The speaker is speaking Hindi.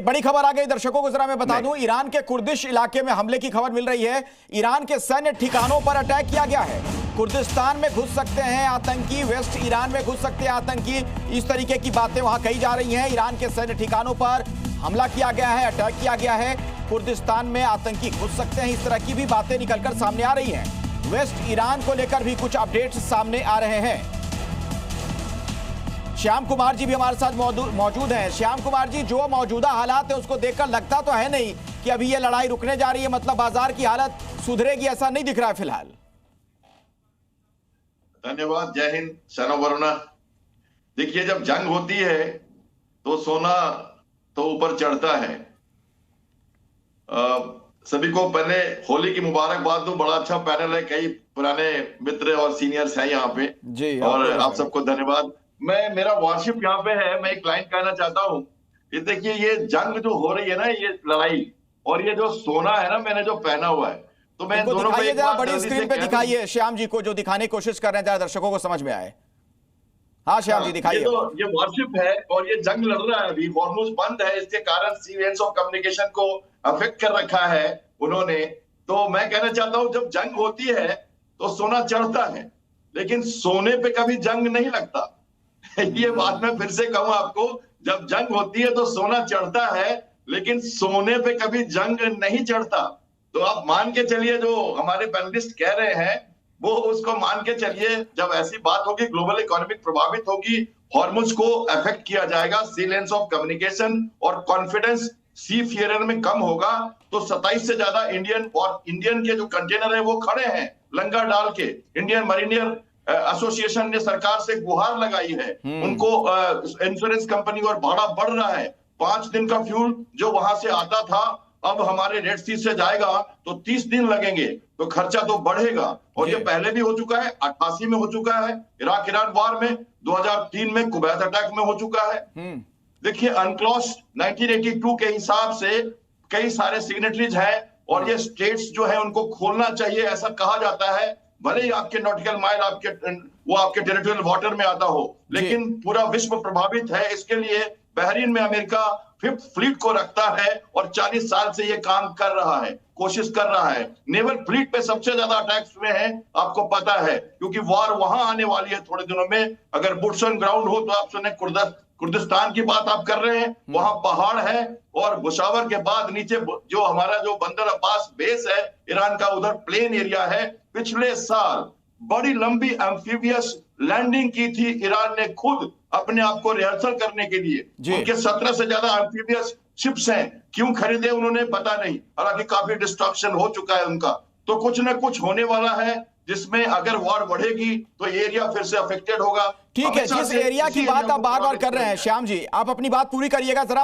एक बड़ी खबर आ गई दर्शकों को जरा मैं बता दूं, ईरान के कुर्दिश इलाके में हमले की खबर मिल रही है। ईरान के सैन्य ठिकानों पर अटैक किया गया है। कुर्दिस्तान में घुस सकते हैं आतंकी, वेस्ट ईरान में घुस सकते हैं आतंकी, इस तरीके की बातें वहां कही जा रही हैं। ईरान के सैन्य ठिकानों पर हमला किया गया है, अटैक किया गया है, कुर्दिस्तान में आतंकी घुस सकते हैं, इस तरह की भी बातें निकलकर सामने आ रही हैं। वेस्ट ईरान को लेकर भी कुछ अपडेट्स सामने आ रहे हैं। श्याम कुमार जी भी हमारे साथ मौजूद हैं। श्याम कुमार जी, जो मौजूदा हालात है उसको देखकर लगता तो है नहीं कि अभी ये लड़ाई रुकने जा रही है, मतलब बाजार की हालत सुधरेगी, ऐसा नहीं दिख रहा है फिलहाल। धन्यवाद, जय हिंद, शनो वरुणा। देखिए, जब जंग होती है तो सोना तो ऊपर चढ़ता है। सभी को पहले होली की मुबारकबाद दूं। बड़ा अच्छा पैनल है, कई पुराने मित्र और सीनियर्स हैं यहाँ पे जी, और आप सबको धन्यवाद। मेरा वार्शिप यहाँ पे है। मैं एक लाइन कहना चाहता हूँ। ये देखिए, ये जंग जो हो रही है ना, ये लड़ाई, और ये जो सोना है ना मैंने जो पहना हुआ है, तो मैं दोनों को एक बार बड़ी स्क्रीन पे दिखाइए श्याम जी को, जो दिखाने की कोशिश कर रहे हैं, जरा दर्शकों को समझ में आए। हाँ श्याम जी दिखाइए। ये वारशिप है और ये जंग लड़ रहा है अभी। हॉर्मुज बंद है, इसके कारण सी लेन्स ऑफ कम्युनिकेशन को अफेक्ट कर रखा है उन्होंने। तो मैं कहना चाहता हूँ, जब जंग होती है तो सोना चढ़ता है, लेकिन सोने पे कभी जंग नहीं लगता। ये बात मैं फिर से कहूँ आपको, जब जंग होती है तो सोना चढ़ता है, लेकिन सोने पे कभी जंग नहीं चढ़ता। तो आप मान के चलिए, जो हमारे पैनलिस्ट कह रहे हैं वो उसको मान के चलिए। जब ऐसी बात होगी, ग्लोबल इकोनॉमिक प्रभावित होगी, हॉर्मुज को अफेक्ट किया जाएगा, सी लेन्स ऑफ कम्युनिकेशन और कॉन्फिडेंस सी फेयर में कम होगा, तो 27 से ज्यादा इंडियन के जो कंटेनर है वो खड़े हैं लंगर डाल के। इंडियन मरीनियर एसोसिएशन ने सरकार से गुहार लगाई है, उनको इंश्योरेंस कंपनी और भाड़ा बढ़ रहा है। 5 दिन का फ्यूल जो वहां से आता था, अब हमारे रेड सी से जाएगा तो 30 दिन लगेंगे, तो खर्चा तो बढ़ेगा। और ये पहले भी हो चुका है, 88 में हो चुका है, इराक ईरान वार में, 2003 में कुवैत अटैक में हो चुका है। देखिए, अनक्लॉज 1982 के हिसाब से कई सारे सिग्नेटरीज हैं, और ये स्टेट्स जो है उनको खोलना चाहिए, ऐसा कहा जाता है। भले ही आपके नॉटिकल माइल आपके टेरिटोरियल वाटर में आता हो, लेकिन पूरा विश्व प्रभावित है। इसके लिए बहरीन में अमेरिका 5th फ्लीट को रखता है और 40 साल से ये काम कर रहा है, कोशिश कर रहा है। नेवल फ्लीट पे सबसे ज्यादा अटैक्स हुए हैं, आपको पता है, क्योंकि वार वहां आने वाली है थोड़े दिनों में। अगर बुट्स ऑन ग्राउंड हो तो आप सुने, कुर्दिस्तान की बात आप कर रहे हैं, वहां पहाड़ है, और बुशावर के बाद नीचे जो हमारा जो बंदर अब्बास बेस है ईरान का, उधर प्लेन एरिया है। पिछले साल बड़ी लंबी एम्फीबियस लैंडिंग की थी ईरान ने खुद, अपने आप को रिहर्सल करने के लिए। उनके 17 से ज्यादा एम्फीबियस शिप्स हैं। क्यों खरीदे उन्होंने पता नहीं, हालांकि काफी डिस्ट्रक्शन हो चुका है उनका। तो कुछ ना कुछ होने वाला है, जिसमें अगर वॉर बढ़ेगी तो एरिया फिर से अफेक्टेड होगा। ठीक है, जिस एरिया की बात आप बार बार कर रहे हैं श्याम जी, आप अपनी बात पूरी करिएगा जरा।